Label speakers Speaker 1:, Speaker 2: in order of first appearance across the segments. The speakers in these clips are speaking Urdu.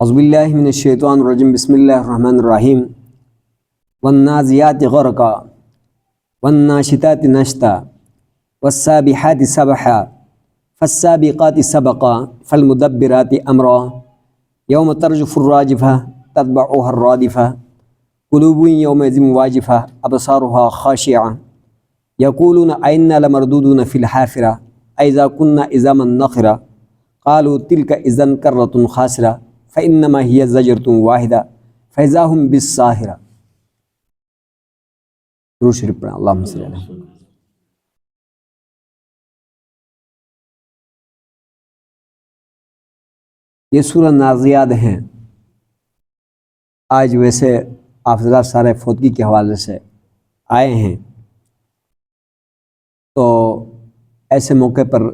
Speaker 1: اعوذ باللہ من الشیطان الرجیم بسم اللہ الرحمن الرحیم والنازعات غرقا والناشطات نشطا والسابحات سبحا فالسابقات سبقا فالمدبرات امرا یوم ترجف الراجفہ تتبعها الرادفہ قلوب یومئذ واجفہ ابصارها خاشعہ یقولون ائنا لمردودون فی الحافرہ اذا كنا عظاما نخرہ قالوا تلک اذا کرۃ خاسرہ فإنما هي زجرة واحدة فإذا هم بالساهرة۔ درود شریف پڑھیں، اللہم صلی اللہ علیہ وسلم۔ یہ سورہ نازعات ہیں۔ آج ویسے آپ حضرات سارے فوتگی کے حوالے سے آئے ہیں، تو ایسے موقع پر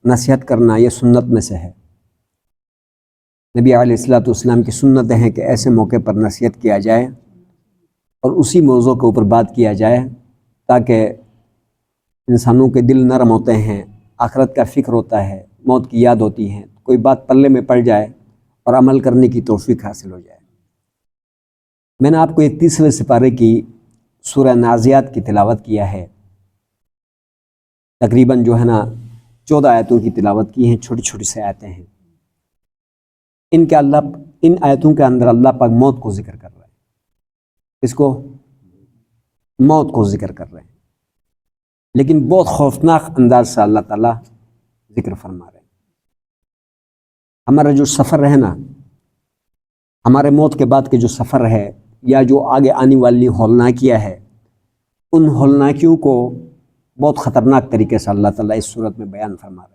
Speaker 1: نصیحت کرنا یہ سنت میں سے ہے۔ نبی علیہ السلام کی سنتیں ہیں کہ ایسے موقع پر نصیحت کیا جائے اور اسی موضوع کے اوپر بات کیا جائے، تاکہ انسانوں کے دل نرم ہوتے ہیں، آخرت کا فکر ہوتا ہے، موت کی یاد ہوتی ہے، کوئی بات پلے میں پڑ جائے اور عمل کرنے کی توفیق حاصل ہو جائے۔ میں نے آپ کو ایک 30ویں سپارے کی سورہ نازعات کی تلاوت کیا ہے، تقریباً جو ہے نا 14 آیتوں کی تلاوت کی ہیں، چھوٹی چھوٹی سے آیتیں ہیں۔ ان آیتوں کے اندر اللہ پاک موت کو ذکر کر رہے ہیں، اس کو موت کو ذکر کر رہے ہیں، لیکن بہت خوفناک انداز سے اللہ تعالیٰ ذکر فرما رہے ہیں۔ ہمارا جو سفر ہے نا، ہمارے موت کے بعد کے جو سفر ہے یا جو آگے آنے والی ہولناکیاں ہے، ان ہولناکیوں کو بہت خطرناک طریقے سے اللہ تعالیٰ اس صورت میں بیان فرما رہے ہیں۔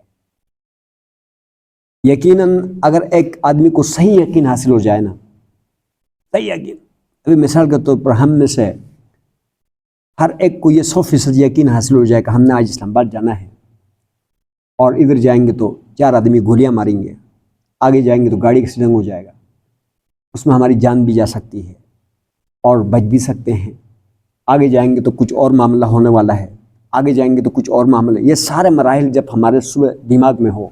Speaker 1: یقیناً اگر ایک آدمی کو صحیح یقین حاصل ہو جائے نا، صحیح یقین، ابھی مثال کے طور پر ہم میں سے ہر ایک کو یہ 100% یقین حاصل ہو جائے کہ ہم نے آج اسلام آباد جانا ہے، اور ادھر جائیں گے تو 4 آدمی گولیاں ماریں گے، آگے جائیں گے تو گاڑی ایکسیڈنٹ ہو جائے گا، اس میں ہماری جان بھی جا سکتی ہے اور بچ بھی سکتے ہیں، آگے جائیں گے تو کچھ اور معاملہ ہونے والا ہے، آگے جائیں گے تو کچھ اور معاملہ، یہ سارے مراحل جب ہمارے صبح دماغ میں ہو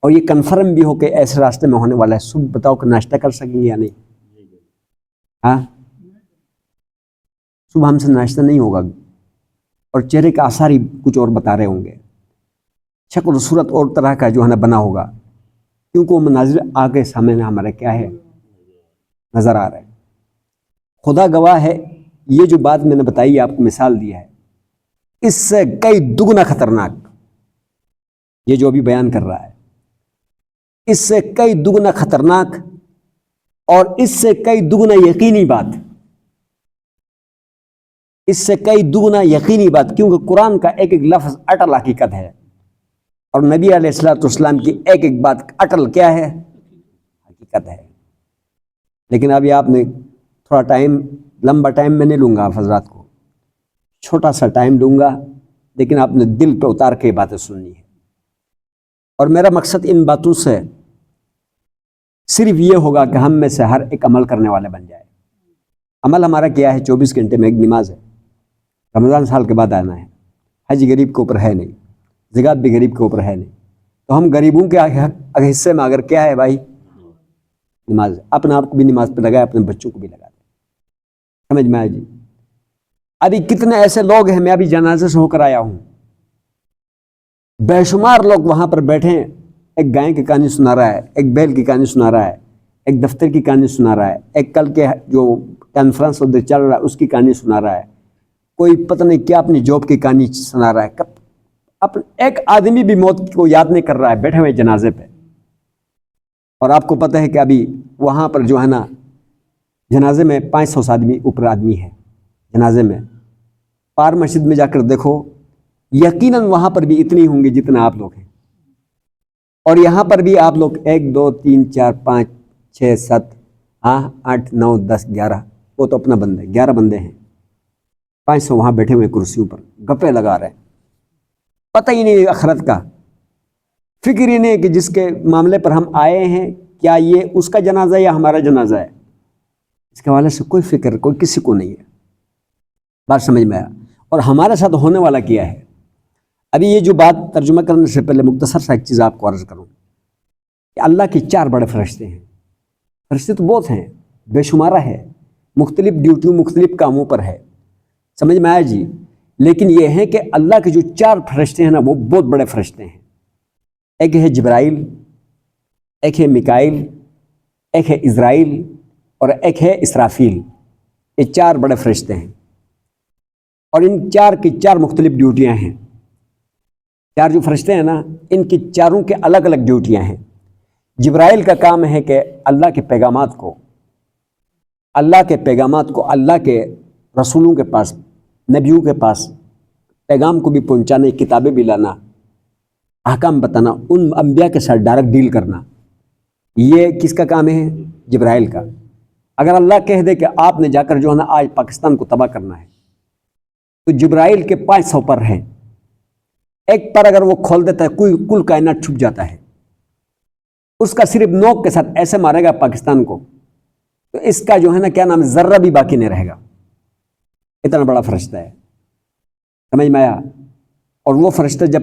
Speaker 1: اور یہ کنفرم بھی ہو کہ ایسے راستے میں ہونے والا ہے، صبح بتاؤ کہ ناشتہ کر سکیں گے یا نہیں؟ ہاں، صبح ہم سے ناشتہ نہیں ہوگا، اور چہرے کے آثار ہی کچھ اور بتا رہے ہوں گے، شکل و صورت اور طرح کا جو ہے نا بنا ہوگا، کیونکہ وہ مناظر آگے سامنے ہمارے کیا ہے، نظر آ رہا ہے۔ خدا گواہ ہے، یہ جو بات میں نے بتائی، آپ کو مثال دیا ہے، اس سے کئی دگنا خطرناک یہ جو ابھی بیان کر رہا ہے، اس سے کئی دگنا خطرناک اور اس سے کئی دگنا یقینی بات، اس سے کئی دگنا یقینی بات، کیونکہ قرآن کا ایک ایک لفظ اٹل حقیقت ہے، اور نبی علیہ السلام کی ایک ایک بات اٹل کیا ہے، حقیقت ہے۔ لیکن ابھی آپ نے تھوڑا ٹائم، لمبا ٹائم میں نہیں لوں گا آپ حضرات کو، چھوٹا سا ٹائم لوں گا، لیکن آپ نے دل پہ اتار کے باتیں سننی ہے، اور میرا مقصد ان باتوں سے صرف یہ ہوگا کہ ہم میں سے ہر ایک عمل کرنے والے بن جائے۔ عمل ہمارا کیا ہے؟ 24 گھنٹے میں ایک نماز ہے، رمضان سال کے بعد آنا ہے، حج غریب کے اوپر ہے نہیں، زکوٰۃ بھی غریب کے اوپر ہے نہیں، تو ہم غریبوں کے حصے میں اگر کیا ہے بھائی، نماز ہے، اپنے آپ کو بھی نماز پہ لگائے، اپنے بچوں کو بھی لگا دیں۔ سمجھ میں آئے جی؟ ابھی کتنے ایسے لوگ ہیں، میں ابھی جنازے سے ہو کر آیا ہوں، بے شمار لوگ وہاں پر بیٹھے ہیں، ایک گائے کی کہانی سنا رہا ہے، ایک بیل کی کہانی سنا رہا ہے، ایک دفتر کی کہانی سنا رہا ہے، ایک کل کے جو کانفرنس ادھر چل رہا ہے اس کی کہانی سنا رہا ہے، کوئی پتہ نہیں کیا اپنی جاب کی کہانی سنا رہا ہے، ایک آدمی بھی موت کو یاد نہیں کر رہا ہے بیٹھے ہوئے جنازے پہ۔ اور آپ کو پتہ ہے کہ ابھی وہاں پر جو ہے نا جنازے میں 500 آدمی اوپر آدمی ہے جنازے میں، پار مسجد میں جا کر دیکھو، یقیناً وہاں پر بھی اتنی ہوں گے جتنا آپ لوگ ہیں، اور یہاں پر بھی آپ لوگ 1 2 3 4 5 6 7 8 9 10 11، وہ تو اپنا بندے 11 بندے ہیں، 500 وہاں بیٹھے ہوئے کرسیوں پر گپے لگا رہے ہیں، پتہ ہی نہیں آخرت کا، فکر ہی نہیں کہ جس کے معاملے پر ہم آئے ہیں کیا یہ اس کا جنازہ ہے یا ہمارا جنازہ ہے، اس کے حوالے سے کوئی فکر کوئی کسی کو نہیں ہے۔ بات سمجھ میں آیا؟ اور ہمارے ساتھ ہونے والا کیا ہے؟ ابھی یہ جو بات ترجمہ کرنے سے پہلے مختصر سا ایک چیز آپ کو عرض کروں کہ اللہ کے 4 بڑے فرشتے ہیں، فرشتے تو بہت ہیں، بے شمارہ ہے، مختلف ڈیوٹیوں مختلف کاموں پر ہے، سمجھ میں آیا جی؟ لیکن یہ ہے کہ اللہ کے جو 4 فرشتے ہیں نا وہ بہت بڑے فرشتے ہیں۔ ایک ہے جبرائیل، ایک ہے میکائیل، ایک ہے اسرائیل اور ایک ہے اسرافیل۔ یہ 4 بڑے فرشتے ہیں اور ان 4 کی 4 مختلف ڈیوٹیاں ہیں۔ 4 جو فرشتے ہیں نا ان کی چاروں کے الگ الگ ڈیوٹیاں ہیں۔ جبرائیل کا کام ہے کہ اللہ کے پیغامات کو اللہ کے رسولوں کے پاس، نبیوں کے پاس پیغام کو بھی پہنچانے، کتابیں بھی لانا، احکام بتانا، ان انبیاء کے ساتھ ڈائریکٹ ڈیل کرنا، یہ کس کا کام ہے؟ جبرائیل کا۔ اگر اللہ کہہ دے کہ آپ نے جا کر جو ہے نا آج پاکستان کو تباہ کرنا ہے تو جبرائیل کے 500 پر ہیں، ایک پر اگر وہ کھول دیتا ہے کل کائنات چھپ جاتا ہے۔ اس کا صرف نوک کے ساتھ ایسے مارے گا پاکستان کو تو اس کا جو ہے نا کیا نام، ذرہ بھی باقی نہیں رہے گا، اتنا بڑا فرشتہ ہے، سمجھ میں آیا؟ اور وہ فرشتہ جب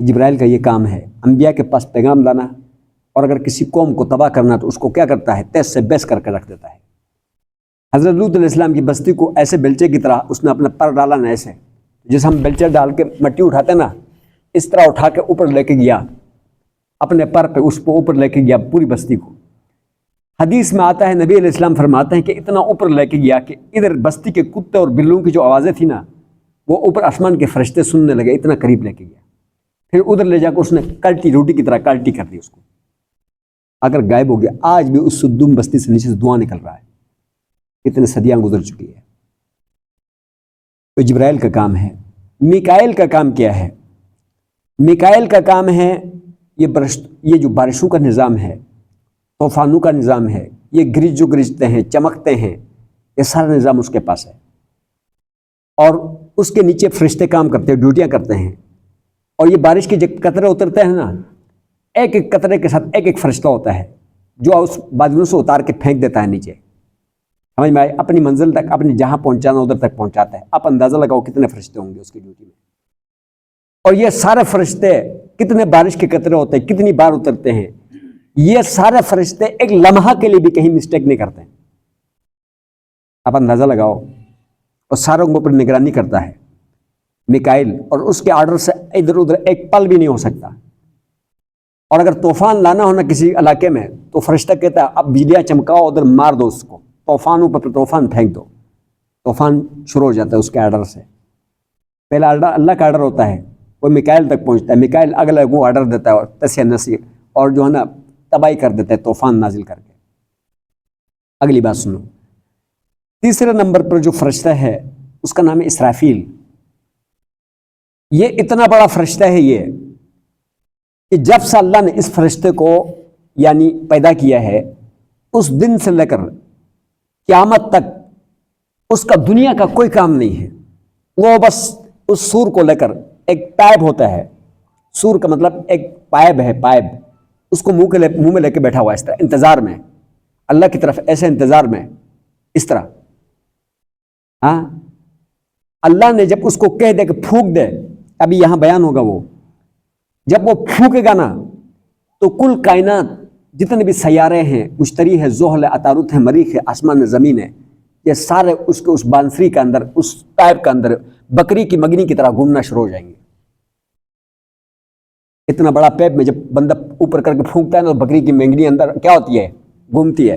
Speaker 1: جبرائیل کا یہ کام ہے، انبیاء کے پاس پیغام لانا، اور اگر کسی قوم کو تباہ کرنا تو اس کو کیا کرتا ہے؟ تیز سے بیس کر کے رکھ دیتا ہے۔ حضرت لوط علیہ السلام کی بستی کو ایسے بیلچے کی طرح اس نے اپنا پر ڈالا نا، ایسے جیسے ہم بیلچے ڈال کے مٹی اٹھاتے نا، اس طرح اٹھا کے اوپر لے کے گیا، اپنے پر پہ اس کو اوپر لے کے گیا پوری بستی کو۔ حدیث میں آتا ہے نبی علیہ السلام فرماتے ہیں کہ اتنا اوپر لے کے گیا کہ ادھر بستی کے کتے اور بلوں کی جو آوازیں تھیں نا وہ اوپر آسمان کے فرشتے سننے لگے، اتنا قریب لے کے گیا۔ پھر ادھر لے جا کر اس نے کلٹی، روٹی کی طرح کلٹی کر دی اس کو، اگر غائب ہو گیا۔ آج بھی اس سدوم بستی سے نیچے سے دھواں نکل رہا ہے، اتنے صدیاں گزر چکی ہے۔ تو جبرائیل کا کام ہے۔ میکائیل کا کام کیا ہے؟ میکائیل کا کام ہے یہ جو بارشوں کا نظام ہے، طوفانوں کا نظام ہے، یہ جو گرجتے ہیں، چمکتے ہیں، یہ سارا نظام اس کے پاس ہے، اور اس کے نیچے فرشتے کام کرتے ہیں، ڈیوٹیاں کرتے ہیں۔ اور یہ بارش کے جب قطرے اترتے ہیں نا، ایک ایک قطرے کے ساتھ ایک ایک فرشتہ ہوتا ہے جو اس بادلوں سے اتار کے پھینک دیتا ہے نیچے، سمجھ میں آئے؟ اپنی منزل تک، اپنی جہاں پہنچانا ادھر تک پہنچاتا ہے۔ آپ اندازہ لگاؤ کتنے فرشتے ہوں گے اس کی ڈیوٹی میں۔ اور یہ سارے فرشتے کتنے بارش کے قطرے ہوتے ہیں، کتنی بار اترتے ہیں، یہ سارے فرشتے ایک لمحہ کے لیے بھی کہیں مسٹیک نہیں کرتے ہیں۔ آپ اندازہ لگاؤ، اور ساروں کے اوپر نگرانی کرتا ہے میکائیل، اور اس کے آرڈر سے ادھر ادھر ایک پل بھی نہیں ہو سکتا۔ اور اگر طوفان لانا ہونا کسی علاقے میں تو فرشتہ کہتا ہے اب بجلیاں چمکاؤ، ادھر مار دو اس کو، طوفان اوپر طوفان پھینک دو، طوفان شروع ہو جاتا ہے اس کے آرڈر سے۔ پہلا آرڈر اللہ کا آرڈر ہوتا ہے، وہ میکائیل تک پہنچتا ہے، میکائیل اگلا وہ آرڈر دیتا ہے اور تسیہ نسیح اور جو ہے نا تباہی کر دیتا ہے طوفان نازل کر کے۔ اگلی بات سنو، تیسرے نمبر پر جو فرشتہ ہے اس کا نام ہے اسرافیل۔ یہ اتنا بڑا فرشتہ ہے یہ کہ جب سے اللہ نے اس فرشتے کو یعنی پیدا کیا ہے، اس دن سے لے کر قیامت تک اس کا دنیا کا کوئی کام نہیں ہے۔ وہ بس اس سور کو لے کر، ایک پائپ ہوتا ہے، سور کا مطلب ایک پائپ ہے، پائپ، اس کو منہ میں لے کے بیٹھا ہوا ہے اس طرح انتظار میں، اللہ کی طرف ایسے انتظار میں، اس طرح۔ ہاں، اللہ نے جب اس کو کہہ دے کہ پھونک دے، ابھی یہاں بیان ہوگا، وہ جب وہ پھونکے گا نا تو کل کائنات جتنے بھی سیارے ہیں، مشتری ہے، زحل ہے، عطارد ہے، مریخ ہے، آسمان زمین ہے، یہ سارے اس کے اس بانسری کے اندر، اس پائپ کے اندر بکری کی مگنی کی طرح گھومنا شروع ہو جائیں گے۔ اتنا بڑا پیپ میں جب بندہ اوپر کر کے پھونکتا ہے نا تو بکری کی مینگنی اندر کیا ہوتی ہے؟ گھومتی ہے۔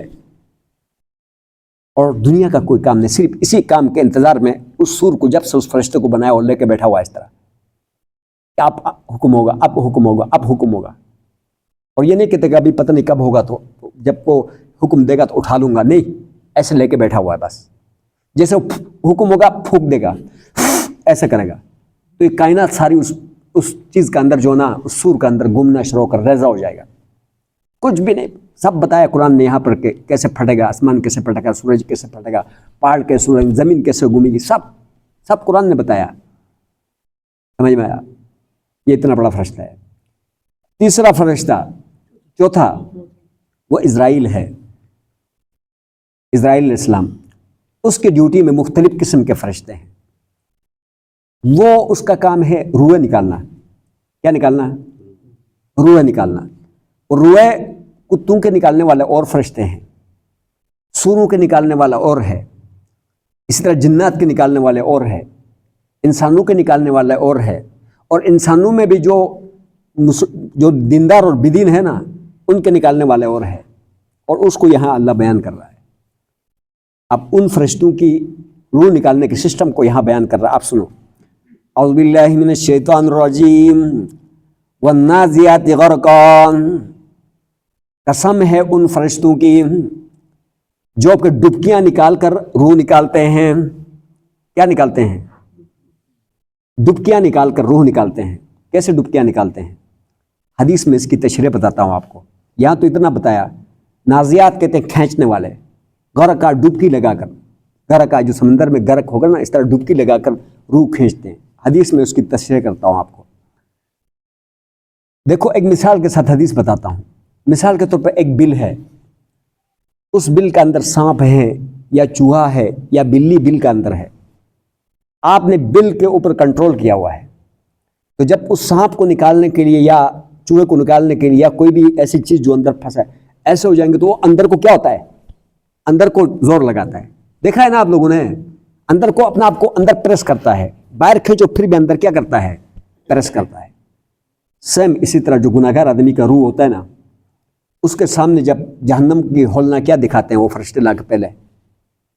Speaker 1: اور دنیا کا کوئی کام نہیں، صرف اسی کام کے انتظار میں اس سور کو جب سے اس فرشتے کو بنایا اور لے کے بیٹھا ہوا ہے اس طرح کہ اب حکم ہوگا، اب حکم ہوگا، اب حکم ہوگا۔ اور یہ نہیں کہتے کہ ابھی پتہ نہیں کب ہوگا، تو جب وہ حکم دے گا تو اٹھا لوں گا، نہیں، ایسے لے کے بیٹھا ہوا ہے بس، جیسے حکم ہوگا پھونک دے گا، ایسے کرے گا، تو یہ کائنات ساری اس چیز کا اندر جو نا اس سور کا اندر گھومنا شروع کر ریزہ ہو جائے گا۔ کچھ بھی نہیں، سب بتایا قرآن نے یہاں پر کہ کیسے پھٹے گا، آسمان کیسے پھٹے گا، سورج کیسے پھٹے گا، پہاڑ کیسے اڑیں گے، زمین کیسے گھومے گی، سب قرآن نے بتایا، سمجھ میں آیا؟ یہ اتنا بڑا فرشتہ ہے۔ تیسرا فرشتہ، چوتھا، وہ اسرائیل ہے، اسرائیل علیہ السلام۔ اس کی ڈیوٹی میں مختلف قسم کے فرشتے ہیں۔ وہ اس کا کام ہے روح نکالنا۔ کیا نکالنا؟ روح نکالنا. اور روح کتوں کے نکالنے والے اور فرشتے ہیں، سوروں کے نکالنے والا اور ہے، اسی طرح جنات کے نکالنے والے اور ہے، انسانوں کے نکالنے والے اور ہے، اور انسانوں میں بھی جو دیندار اور بدین ہے نا ان کے نکالنے والے اور ہے، اور اس کو یہاں اللہ بیان کر رہا ہے. اب ان فرشتوں کی روح نکالنے کے سسٹم کو یہاں بیان کر رہا ہے. آپ سنو، اعوذ باللہ من الشیطان الرجیم والنازعات غرقا. قسم ہے ان فرشتوں کی جو کہ ڈبکیاں نکال کر روح نکالتے ہیں. کیا نکالتے ہیں؟ ڈبکیاں نکال کر روح نکالتے ہیں. کیسے ڈبکیاں نکالتے ہیں؟ حدیث میں اس کی تشریح بتاتا ہوں آپ کو. یہاں تو اتنا بتایا، نازعات کہتے ہیں کھینچنے والے، غرقا ڈبکی لگا کر، غرقا جو سمندر میں غرق ہوگا نا اس طرح ڈبکی لگا کر روح کھینچتے ہیں. حدیث میں اس کی تشریح کرتا ہوں آپ کو. دیکھو ایک مثال کے ساتھ حدیث بتاتا ہوں. مثال کے طور پر ایک بل ہے، اس بل کا اندر سانپ ہے یا چوہا ہے یا بلی بل کا اندر ہے. آپ نے بل کے اوپر کنٹرول کیا ہوا ہے، تو جب اس سانپ کو نکالنے کے لیے یا چوہے کو نکالنے کے لیے یا کوئی بھی ایسی چیز جو اندر پھنسا ہے ایسے ہو جائیں گے تو وہ اندر کو کیا ہوتا ہے؟ اندر کو زور لگاتا ہے. دیکھا ہے نا آپ لوگوں نے؟ اندر کو اپنا آپ کو اندر پریس کرتا ہے. باہر کھینچو پھر بھی اندر کیا کرتا ہے؟ پریس کرتا ہے. سیم اسی طرح جو گناہگار آدمی کا روح ہوتا ہے نا، اس کے سامنے جب جہنم کی ہولنا کیا دکھاتے ہیں وہ فرشتے لا کے پہلے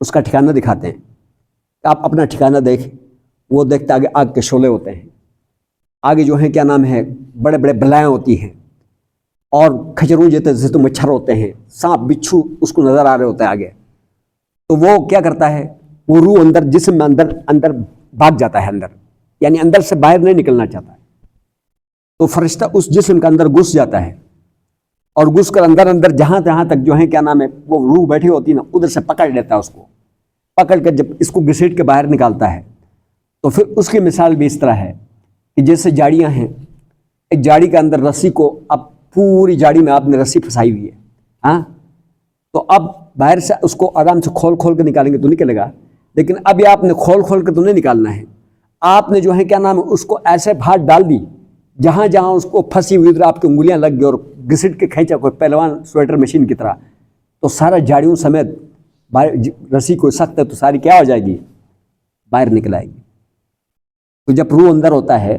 Speaker 1: اس کا ٹھکانہ دکھاتے ہیں. آپ اپنا ٹھکانہ دیکھ، وہ دیکھتے آگے آگ کے شعلے ہوتے ہیں، آگے جو ہیں کیا نام ہے بڑے بڑے بلائیں ہوتی ہیں، اور کھجروں جیسے تو مچھر ہوتے ہیں، سانپ بچھو اس کو نظر آ رہے ہوتے ہیں آگے. تو وہ کیا کرتا ہے؟ وہ روح اندر جسم میں اندر بھاگ جاتا ہے اندر، یعنی اندر سے باہر نہیں نکلنا چاہتا ہے. تو فرشتہ اس جسم کے اندر گھس جاتا ہے، اور گھس کر اندر جہاں تک جو ہے کیا نام ہے وہ روح بیٹھی ہوتی ہے نا ادھر سے پکڑ لیتا ہے. اس کو پکڑ کر جب اس کو گھسیٹ کے باہر نکالتا ہے تو پھر اس کی مثال بھی اس طرح ہے کہ جیسے جاڑیاں ہیں، ایک جاڑی کے اندر رسی کو، اب پوری جاڑی میں آپ نے رسی پھنسائی ہوئی ہے، ہاں، تو اب باہر سے اس کو آرام سے کھول کے نکالیں گے تو نکلے گا، لیکن اب یہ آپ نے کھول کے تو نہیں نکالنا ہے. آپ نے جو ہے کیا نام ہے اس کو ایسے ہاتھ ڈال دی جہاں اس کو پھنسی ہوئی ادھر آپ کی انگلیاں لگ گئی اور گھسٹ کے کھینچا کوئی پہلوان سویٹر مشین کی طرح، تو سارا جاڑیوں سمیت رسی کو سخت ہے تو ساری کیا ہو جائے گی؟ باہر نکل آئے گی. تو جب روح اندر ہوتا ہے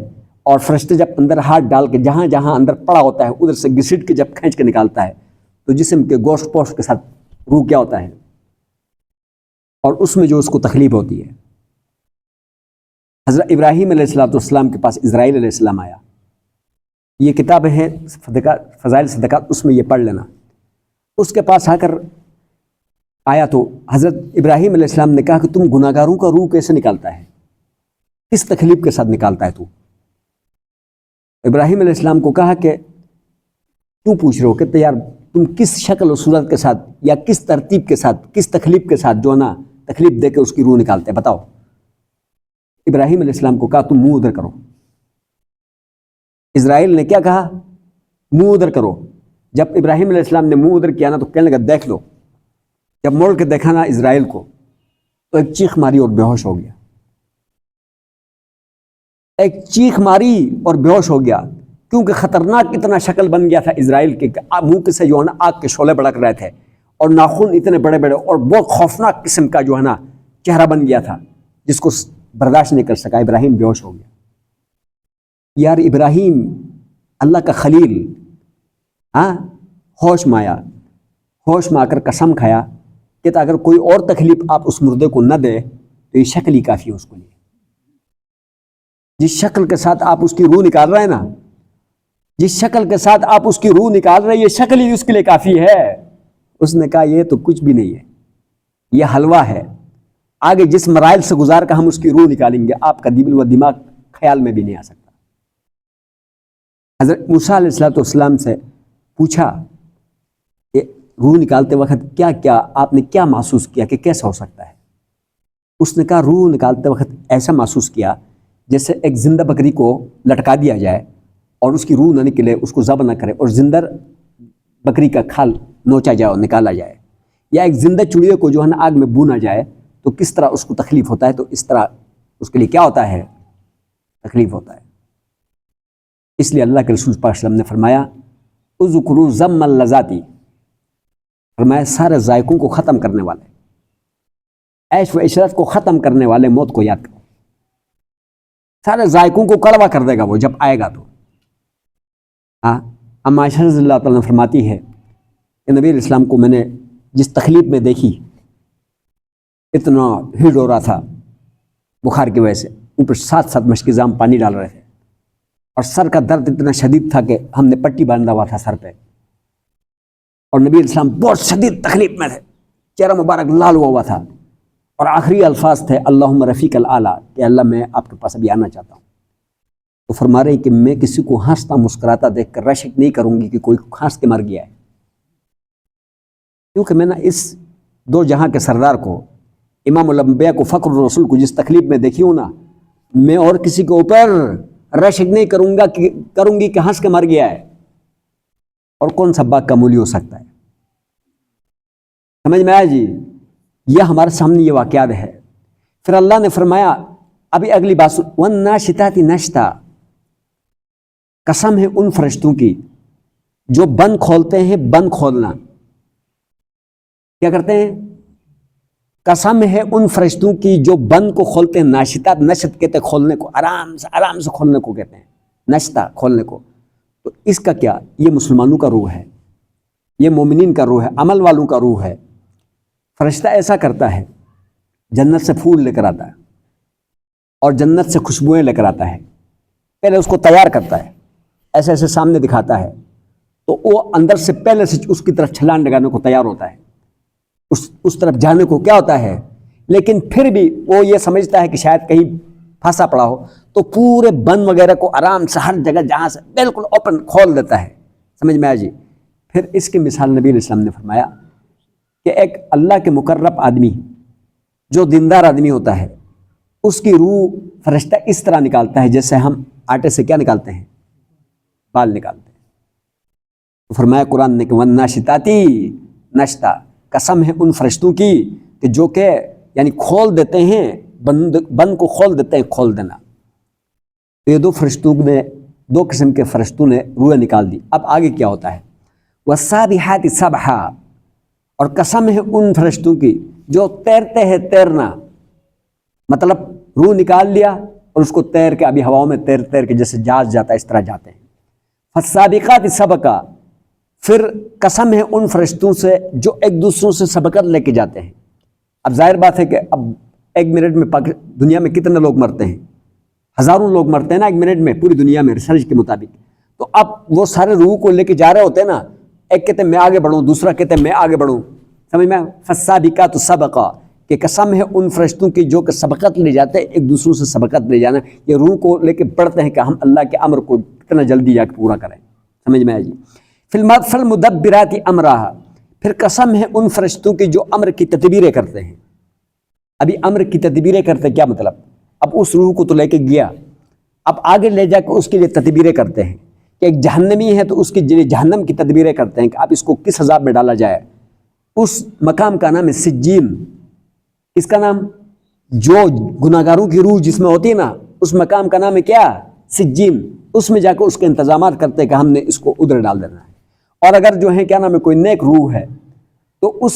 Speaker 1: اور فرشتے جب اندر ہاتھ ڈال کے جہاں اندر پڑا ہوتا ہے ادھر سے گھسٹ کے جب کھینچ کے نکالتا ہے تو جسم کے گوشت پوشت کے ساتھ روح کیا ہوتا ہے، اور اس میں جو اس کو تکلیف ہوتی ہے. حضرت ابراہیم علیہ السلام کے پاس اسرائیل علیہ السلام آیا. یہ کتابیں ہیں فضائل صدقات، اس میں یہ پڑھ لینا. اس کے پاس آ کر آیا تو حضرت ابراہیم علیہ السلام نے کہا کہ تم گناہگاروں کا روح کیسے نکالتا ہے، کس تکلیف کے ساتھ نکالتا ہے تو؟ ابراہیم علیہ السلام کو کہا کہ کیوں پوچھ رہے ہو، کہتے یار تم کس شکل و صورت کے ساتھ یا کس ترتیب کے ساتھ کس تکلیف کے ساتھ جو ہے نا تکلیف دے کے اس کی روح نکالتے ہیں، بتاؤ. ابراہیم علیہ السلام کو کہا تم منہ ادھر کرو. اسرائیل نے کیا کہا؟ منہ ادھر کرو. جب ابراہیم علیہ السلام نے منہ ادھر کیا نا تو کہنے لگا دیکھ لو. جب موڑ کے دیکھا نا اسرائیل کو تو ایک چیخ ماری اور بے ہوش ہو گیا. ایک چیخ ماری اور بے ہوش ہو گیا، کیونکہ خطرناک اتنا شکل بن گیا تھا اسرائیل کے، منہ سے جو ہے نا آگ کے شعلے بڑک رہے تھے، اور ناخن اتنے بڑے بڑے اور بہت خوفناک قسم کا جو ہے نا چہرہ بن گیا تھا جس کو برداشت نہیں کر سکا. ابراہیم بے ہوش ہو گیا. یار ابراہیم اللہ کا خلیل، ہاں، ہوش میں آیا، ہوش میں آ کر قسم کھایا کہ اگر کوئی اور تکلیف آپ اس مردے کو نہ دے تو یہ شکل ہی کافی ہے اس کو لیے. جس شکل کے ساتھ آپ اس کی روح نکال رہے ہیں نا، جس شکل کے ساتھ آپ اس کی روح نکال رہے ہیں یہ شکل ہی اس کے لیے کافی ہے. اس نے کہا یہ تو کچھ بھی نہیں ہے، یہ حلوہ ہے، آگے جس مراحل سے گزار کر ہم اس کی روح نکالیں گے آپ کا دل و دماغ خیال میں بھی نہیں آ سکتا. حضرت موسیٰ علیہ السلام سے پوچھا کہ روح نکالتے وقت کیا کیا آپ نے کیا محسوس کیا کہ کیسا ہو سکتا ہے؟ اس نے کہا روح نکالتے وقت ایسا محسوس کیا جیسے ایک زندہ بکری کو لٹکا دیا جائے اور اس کی روح نہ نکلے، اس کو ذبح نہ کرے، اور زندہ بکری کا کھال نوچا جائے اور نکالا جائے، یا ایک زندہ چڑیے کو جو ہے نا آگ میں بونا جائے تو کس طرح اس کو تکلیف ہوتا ہے، تو اس طرح اس کے لیے کیا ہوتا ہے؟ تکلیف ہوتا ہے. اس لیے اللہ کے رسول پاک صلی اللہ علیہ وسلم نے فرمایا اذکروا ذم اللذاتی، فرمایا سارے ذائقوں کو ختم کرنے والے، عیش و عشرت کو ختم کرنے والے موت کو یاد کرو۔ سارے ذائقوں کو کڑوا کر دے گا وہ جب آئے گا تو۔ اما عائشہ رضی اللہ تعالیٰ عنہ فرماتی ہے کہ نبی علیہ السلام کو میں نے جس تکلیف میں دیکھی، اتنا ہیٹ ہو رہا تھا بخار کی وجہ سے، اوپر 7 مشک زام پانی ڈال رہے تھے، اور سر کا درد اتنا شدید تھا کہ ہم نے پٹی باندھا ہوا تھا سر پہ، اور نبی علیہ السلام بہت شدید تکلیف میں تھے، چہرہ مبارک لال ہوا تھا، اور آخری الفاظ تھے اللہم رفیق الاعلیٰ، کہ اللہ میں آپ کے پاس ابھی آنا چاہتا ہوں۔ تو فرما رہے کہ میں کسی کو ہنستا مسکراتا دیکھ کر رشک نہیں کروں گی کہ کوئی ہنس کے مر گیا ہے، کیونکہ میں نے اس دو جہاں کے سردار کو، امام الانبیاء کو، فخر الرسول کو جس تکلیف میں دیکھی ہوں نا، میں اور کسی کے اوپر رشک نہیں کروں گی کہ ہنس کے مر گیا ہے، اور کون سا باغ کا مولی ہو سکتا ہے؟ سمجھ میں آیا جی؟ یہ ہمارے سامنے یہ واقعات ہے۔ پھر اللہ نے فرمایا ابھی اگلی بات، وَالنَّاشِطَاتِ نَشْطًا، قسم ہے ان فرشتوں کی جو بند کھولتے ہیں، بند کھولنا کیا کرتے ہیں؟ قسم ہے ان فرشتوں کی جو بند کو کھولتے ہیں۔ ناشطات، نشط کہتے ہیں کھولنے کو، آرام سے کھولنے کو کہتے ہیں، نشطہ کھولنے کو۔ تو اس کا کیا؟ یہ مسلمانوں کا روح ہے، یہ مومنین کا روح ہے، عمل والوں کا روح ہے۔ فرشتہ ایسا کرتا ہے، جنت سے پھول لے کر آتا ہے اور جنت سے خوشبوئیں لے کر آتا ہے، پہلے اس کو تیار کرتا ہے، ایسے ایسے سامنے دکھاتا ہے، تو وہ اندر سے پہلے سے اس کی طرف چھلانگ لگانے کو تیار ہوتا ہے، اس طرف جانے کو کیا ہوتا ہے، لیکن پھر بھی وہ یہ سمجھتا ہے کہ شاید کہیں پھنسا پڑا ہو، تو پورے بند وغیرہ کو آرام سے ہر جگہ جہاں سے بالکل اوپن کھول دیتا ہے۔ سمجھ میں آیا جی؟ پھر اس کی مثال نبی علیہ السلام نے فرمایا کہ ایک اللہ کے مقرب آدمی جو دیندار آدمی ہوتا ہے، اس کی روح فرشتہ اس طرح نکالتا ہے جیسے ہم آٹے سے کیا نکالتے ہیں؟ بال نکالتے ہیں۔ تو فرمایا قرآن نے کہ وَالنَّاشِطَاتِ نَشْطًا، قسم ہے ان فرشتوں کی کہ جو کہ یعنی کھول دیتے ہیں، بند کو کھول دیتے ہیں، کھول دینا۔ تو یہ دو قسم کے فرشتوں نے روح نکال دی۔ اب آگے کیا ہوتا ہے؟ وَالسَّابِحَاتِ سَبْحًا، اور قسم ہے ان فرشتوں کی جو تیرتے ہیں، تیرنا مطلب روح نکال لیا اور اس کو تیر کے ابھی ہواؤں میں تیر کے جیسے جہاز جاتا ہے اس طرح جاتے ہیں۔ فَالسَّابِقَاتِ سَبْقًا، پھر قسم ہے ان فرشتوں سے جو ایک دوسروں سے سبقت لے کے جاتے ہیں۔ اب ظاہر بات ہے کہ اب 1 منٹ میں دنیا میں کتنے لوگ مرتے ہیں؟ ہزاروں لوگ مرتے ہیں نا 1 منٹ میں پوری دنیا میں ریسرچ کے مطابق۔ تو اب وہ سارے روح کو لے کے جا رہے ہوتے ہیں نا، ایک کہتے ہیں میں آگے بڑھوں، دوسرا کہتے ہیں میں آگے بڑھوں، سمجھ میں؟ فَالسَّابِقَاتُ سَبْقًا، کہ قسم ہے ان فرشتوں کی جو کہ سبقت لے جاتے ہیں، ایک دوسروں سے سبقت لے جانا، یہ روح کو لے کے بڑھتے ہیں کہ ہم اللہ کے امر کو کتنا جلدی جا کے پورا کریں۔ سمجھ میں آیا جی؟ فَالْمُدَبِّرَاتِ أَمْرًا، پھر قسم ہے ان فرشتوں کی جو امر کی تدبیریں کرتے ہیں۔ ابھی امر کی تدبیریں کرتے کیا مطلب؟ اب اس روح کو تو لے کے گیا، اب آگے لے جا کے اس کے لیے تدبیریں کرتے ہیں کہ ایک جہنمی ہے تو اس کے لیے جہنم کی تدبیریں کرتے ہیں کہ اب اس کو کس عذاب میں ڈالا جائے۔ اس مقام کا نام ہے سجین۔ اس کا نام، جو گناہگاروں کی روح جس میں ہوتی ہے نا، اس مقام کا نام ہے کیا؟ سجین۔ اس میں جا کے اس کے انتظامات کرتے ہیں کہ ہم نے اس کو ادھر ڈال دینا ہے۔ اور اگر جو ہے کیا نام ہے کوئی نیک روح ہے تو اس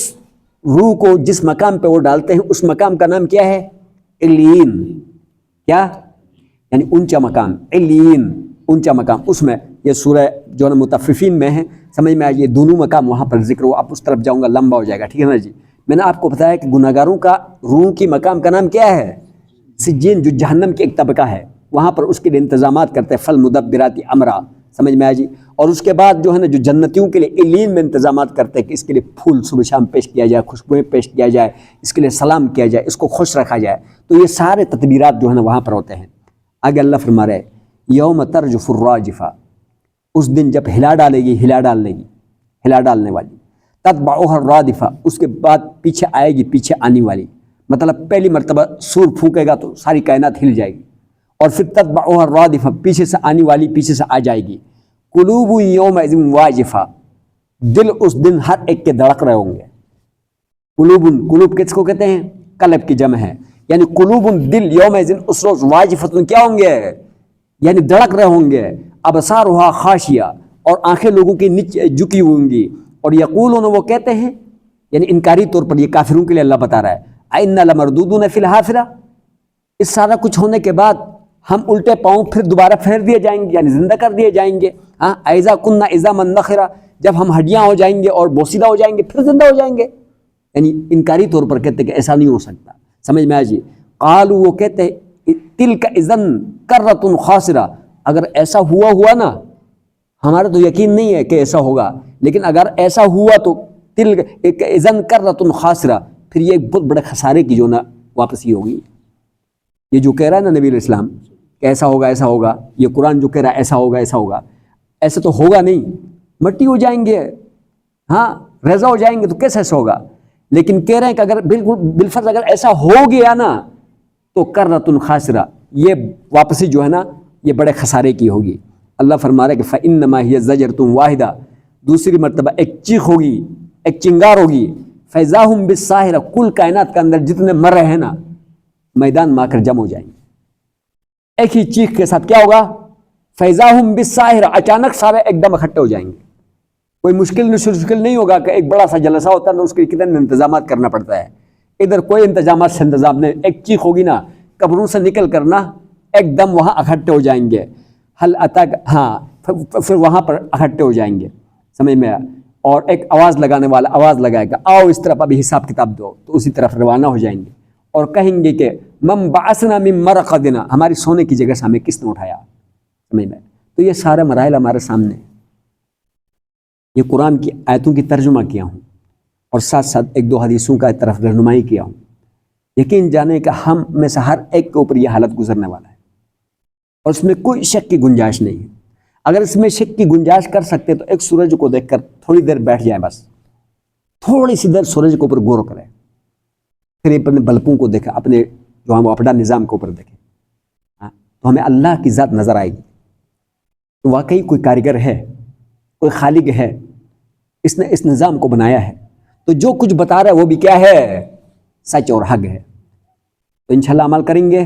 Speaker 1: روح کو جس مقام پہ وہ ڈالتے ہیں اس مقام کا نام کیا ہے؟ علیین۔ کیا؟ یعنی اونچا مقام، علیین، اونچا مقام۔ اس میں یہ سورہ جو ہے مطففین میں ہے، سمجھ میں آئے، یہ دونوں مقام وہاں پر ذکر ہو۔ اب اس طرف جاؤں گا لمبا ہو جائے گا، ٹھیک ہے نا جی؟ میں نے آپ کو بتایا کہ گناہگاروں کا روح کی مقام کا نام کیا ہے؟ سجین، جو جہنم کی ایک طبقہ ہے، وہاں پر اس کے لیے انتظامات کرتے ہیں۔ فَالْمُدَبِّرَاتِ أَمْرًا، سمجھ میں آیا جی؟ اور اس کے بعد جو ہے نا جو جنتیوں کے لیے علیین میں انتظامات کرتے ہیں کہ اس کے لیے پھول صبح شام پیش کیا جائے، خوشبوئیں پیش کیا جائے، اس کے لیے سلام کیا جائے، اس کو خوش رکھا جائے۔ تو یہ سارے تدبیرات جو ہے نا وہاں پر ہوتے ہیں۔ آگے اللہ فرما رہے یوم ترجف الراجفہ، اس دن جب ہلا ڈالے گی، ہلا ڈالنے والی، تتبعها الرادفہ، اس کے بعد پیچھے آئے گی، پیچھے آنے والی، مطلب پہلی مرتبہ سور پھونکے گا تو ساری کائنات ہل جائے گی، اور پھر تتبعها الرادفہ، پیچھے سے آنے والی پیچھے سے آ جائے گی۔ قلوب یومئذ واجفہ، دل اس دن ہر ایک کے دھڑک رہے ہوں گے۔ قلوب کس کو کہتے ہیں؟ قلب کی جمع ہے، یعنی قلوب دل یومئذ اس روز واجفۃ کیا ہوں گے؟ یعنی دھڑک رہے ہوں گے۔ ابصارها خاشیہ، اور آنکھیں لوگوں کی جھکی ہوئی ہوں گی، اور یقولون وہ کہتے ہیں، یعنی انکاری طور پر یہ کافروں کے لیے اللہ بتا رہا ہے، اِنَّا لَمَرْدُودُونَ فِي الْحَافِرَةِ، اس سارا کچھ ہونے کے بعد ہم الٹے پاؤں پھر دوبارہ پھیر دیے جائیں گے، یعنی زندہ کر دیے جائیں گے. ہاں، اِذَا كُنَّا عِظَامًا نَخِرَةً، جب ہم ہڈیاں ہو جائیں گے اور بوسیدہ ہو جائیں گے پھر زندہ ہو جائیں گے. یعنی انکاری طور پر کہتے کہ ایسا نہیں ہو سکتا. سمجھ میں آ جی. قالوا وہ کہتے تلک اذن کرۃ خاسرہ، اگر ایسا ہوا نا، ہمارا تو یقین نہیں ہے کہ ایسا ہوگا، لیکن اگر ایسا ہوا تو تلک اذن کرۃ خاسرہ، پھر یہ ایک بہت بڑے خسارے کی جو نا واپسی ہوگی. یہ جو کہہ رہا ہے نا نبی علیہ السلام کہ ایسا ہوگا، یہ قرآن جو کہہ رہا ہے ایسا ہوگا، ایسا تو ہوگا نہیں، مٹی ہو جائیں گے، ہاں ریزہ ہو جائیں گے، تو کیسے ایسا ہوگا؟ لیکن کہہ رہے ہیں کہ اگر بالکل بالفرض اگر ایسا ہو گیا نا تو کرۃ خاسرہ، یہ واپسی جو ہے نا یہ بڑے خسارے کی ہوگی. اللہ فرما رہا ہے کہ فَإِنَّمَا هِيَ زَجْرَةٌ وَاحِدَةٌ، دوسری مرتبہ ایک چیخ ہوگی، ایک چنگار ہوگی. فَإِذَا هُمْ بِالسَّاهِرَةِ، کل کائنات کے اندر جتنے مر رہے ہیں نا میدان میں آ کر جمع ہو جائیں گے. ایک ہی چیخ کے ساتھ کیا ہوگا؟ فَإِذَا هُمْ بِالسَّاهِرَةِ، اچانک سارے ایک دم اکٹھے ہو جائیں گے. کوئی مشکل نہیں ہوگا کہ ایک بڑا سا جلسہ ہوتا ہے تو اس کے کتنے انتظامات کرنا پڑتا ہے. ادھر کوئی انتظامات سے انتظام نہیں، ایک چیخ ہوگی نا، قبروں سے نکل کرنا ایک دم وہاں اکٹھے ہو جائیں گے. حل اتاک، ہاں پھر وہاں پر اکٹھے ہو جائیں گے. سمجھ میں آیا؟ اور ایک آواز لگانے والا آواز لگائے گا، آؤ اس طرف ابھی حساب کتاب دو، تو اسی طرف روانہ ہو جائیں گے اور کہیں گے کہ من بعثنا من مرقدنا، ہماری سونے کی جگہ سے ہمیں کس نے اٹھایا. سمجھ میں؟ تو یہ سارے مراحل ہمارے سامنے، یہ قرآن کی آیتوں کی ترجمہ کیا ہوں اور ساتھ ساتھ ایک دو حدیثوں کا طرف رہنمائی کیا ہوں. یقین جانے کہ ہم میں سے ہر ایک کے اوپر یہ حالت گزرنے والا ہے اور اس میں کوئی شک کی گنجائش نہیں ہے. اگر اس میں شک کی گنجائش کر سکتے تو ایک سورج کو دیکھ کر تھوڑی دیر بیٹھ جائیں، بس تھوڑی سی دیر سورج کے اوپر غور کریں، پھر اپنے بلبوں کو دیکھیں، اپنے جو ہم اپنا نظام کے اوپر دیکھیں، تو ہمیں اللہ کی ذات نظر آئے گی. تو واقعی کوئی کاریگر ہے، کوئی خالق ہے، اس نے اس نظام کو بنایا ہے. تو جو کچھ بتا رہا ہے وہ بھی کیا ہے؟ سچ اور حق ہے. تو انشاءاللہ عمل کریں گے.